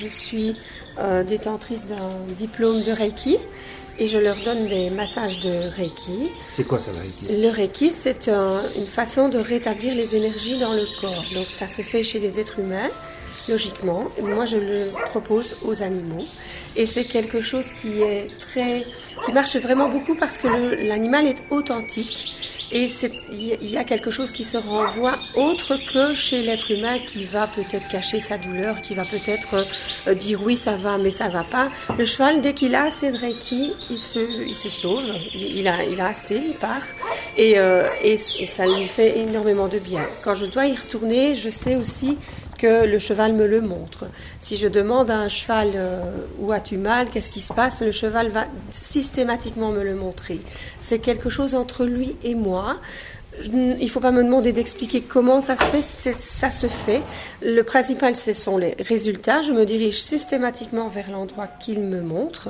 je suis détentrice d'un diplôme de Reiki et je leur donne des massages de Reiki. C'est quoi ça, le Reiki? Le Reiki, c'est une façon de rétablir les énergies dans le corps. Donc ça se fait chez les êtres humains, logiquement. Moi, je le propose aux animaux. Et c'est quelque chose qui marche vraiment beaucoup parce que l'animal est authentique. Et il y a quelque chose qui se renvoie autre que chez l'être humain qui va peut-être cacher sa douleur, qui va peut-être dire oui ça va mais ça va pas. Le cheval, dès qu'il a assez de Reiki, il se sauve, il a assez, il part et ça lui fait énormément de bien. Quand je dois y retourner, je sais aussi que le cheval me le montre. Si je demande à un cheval où as-tu mal, qu'est-ce qui se passe, le cheval va systématiquement me le montrer. C'est quelque chose entre lui et moi. Il ne faut pas me demander d'expliquer comment ça se fait, ça se fait. Le principal, ce sont les résultats. Je me dirige systématiquement vers l'endroit qu'il me montre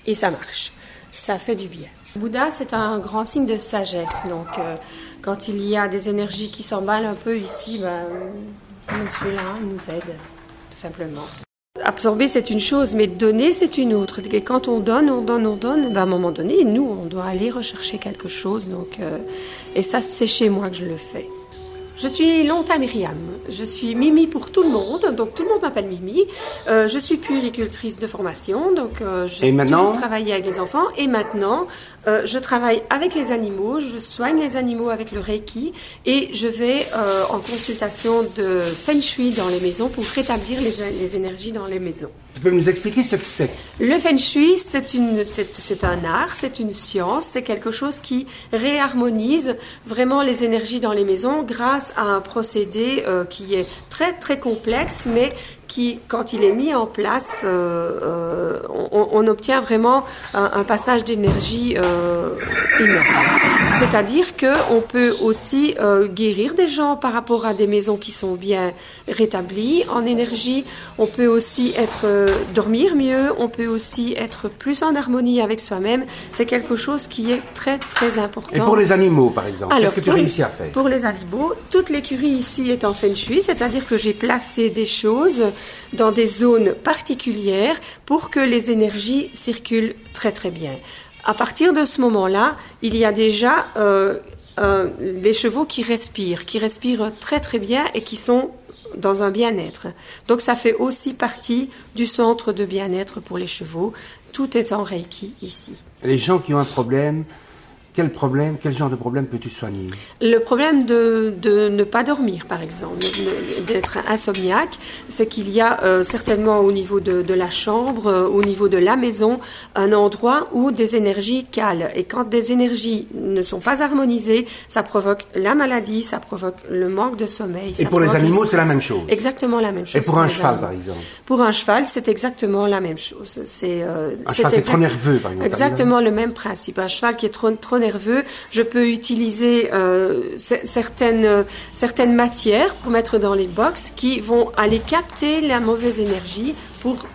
et ça marche. Ça fait du bien. Bouddha, c'est un grand signe de sagesse. Donc, quand il y a des énergies qui s'emballent un peu ici, celui-là nous aide, tout simplement. Absorber, c'est une chose, mais donner, c'est une autre. Et quand on donne, à un moment donné, nous, on doit aller rechercher quelque chose. Donc, et ça, c'est chez moi que je le fais. Je suis Lonta Myriam. Je suis Mimi pour tout le monde, donc tout le monde m'appelle Mimi. Je suis puéricultrice de formation, donc j'ai toujours travaillé avec les enfants. Et maintenant, je travaille avec les animaux, je soigne les animaux avec le Reiki et je vais en consultation de Feng Shui dans les maisons pour rétablir les énergies dans les maisons. Tu peux nous expliquer ce que c'est? Le Feng Shui, c'est un art, c'est une science, c'est quelque chose qui réharmonise vraiment les énergies dans les maisons grâce à un procédé qui est très très complexe, mais qui, quand il est mis en place, on obtient vraiment un passage d'énergie énorme. C'est-à-dire qu'on peut aussi guérir des gens par rapport à des maisons qui sont bien rétablies en énergie. On peut aussi dormir mieux, on peut aussi être plus en harmonie avec soi-même. C'est quelque chose qui est très très important. Et pour les animaux, par exemple, qu'est-ce que tu réussis à faire? Pour les animaux, toute l'écurie ici est en Feng Shui, c'est-à-dire que j'ai placé des choses dans des zones particulières pour que les énergies circulent très très bien. À partir de ce moment-là, il y a déjà des chevaux qui respirent très très bien et qui sont dans un bien-être. Donc ça fait aussi partie du centre de bien-être pour les chevaux. Tout est en Reiki ici. Les gens qui ont un problème, quel genre de problème peux-tu soigner? Le problème de ne pas dormir, par exemple, d'être insomniaque, c'est qu'il y a certainement au niveau de la chambre, au niveau de la maison, un endroit où des énergies calent. Et quand des énergies ne sont pas harmonisées, ça provoque la maladie, ça provoque le manque de sommeil. Et pour les animaux, c'est la même chose? Exactement la même chose. Et pour un cheval, par exemple? Pour un cheval, c'est exactement la même chose. Un cheval qui est trop nerveux, par exemple? Exactement le même principe. Un cheval qui est trop nerveux, je peux utiliser certaines matières pour mettre dans les box qui vont aller capter la mauvaise énergie pour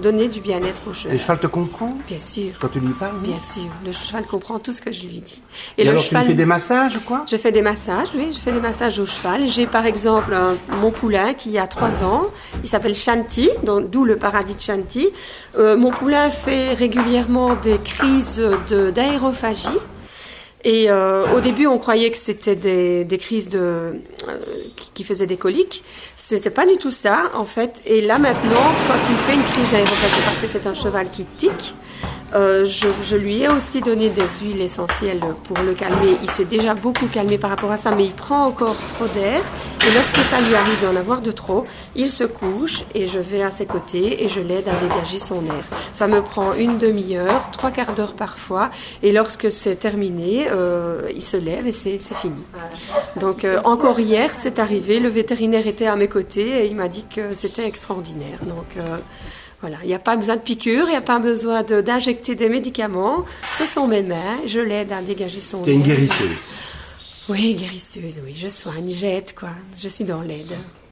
donner du bien-être au cheval. Et le cheval te comprend? Bien sûr. Quand tu lui parles? Bien sûr. Le cheval comprend tout ce que je lui dis. Et alors tu lui fais des massages ou quoi? Je fais des massages, oui. Je fais des massages au cheval. J'ai par exemple mon poulain qui a 3 ans. Il s'appelle Shanti, d'où le paradis de Shanti. Mon poulain fait régulièrement des crises d'aérophagie. Et au début, on croyait que c'était des crises qui faisaient des coliques. C'était pas du tout ça, en fait. Et là, maintenant, quand il fait une crise d'aérophagie, parce que c'est un cheval qui tique, je lui ai aussi donné des huiles essentielles pour le calmer. Il s'est déjà beaucoup calmé par rapport à ça, mais il prend encore trop d'air. Et lorsque ça lui arrive d'en avoir de trop, il se couche et je vais à ses côtés et je l'aide à dégager son air. Ça me prend une demi-heure, 3/4 d'heure parfois. Et lorsque c'est terminé, il se lève et c'est fini. Donc encore hier, c'est arrivé. Le vétérinaire était à mes côtés et il m'a dit que c'était extraordinaire. Donc voilà, il n'y a pas besoin de piqûres, il n'y a pas besoin d'injecter des médicaments. Ce sont mes mains, je l'aide à dégager son air. Tu es une guérisseuse? Oui, guérisseuse, oui, je soigne, j'aide, quoi. Je suis dans l'aide.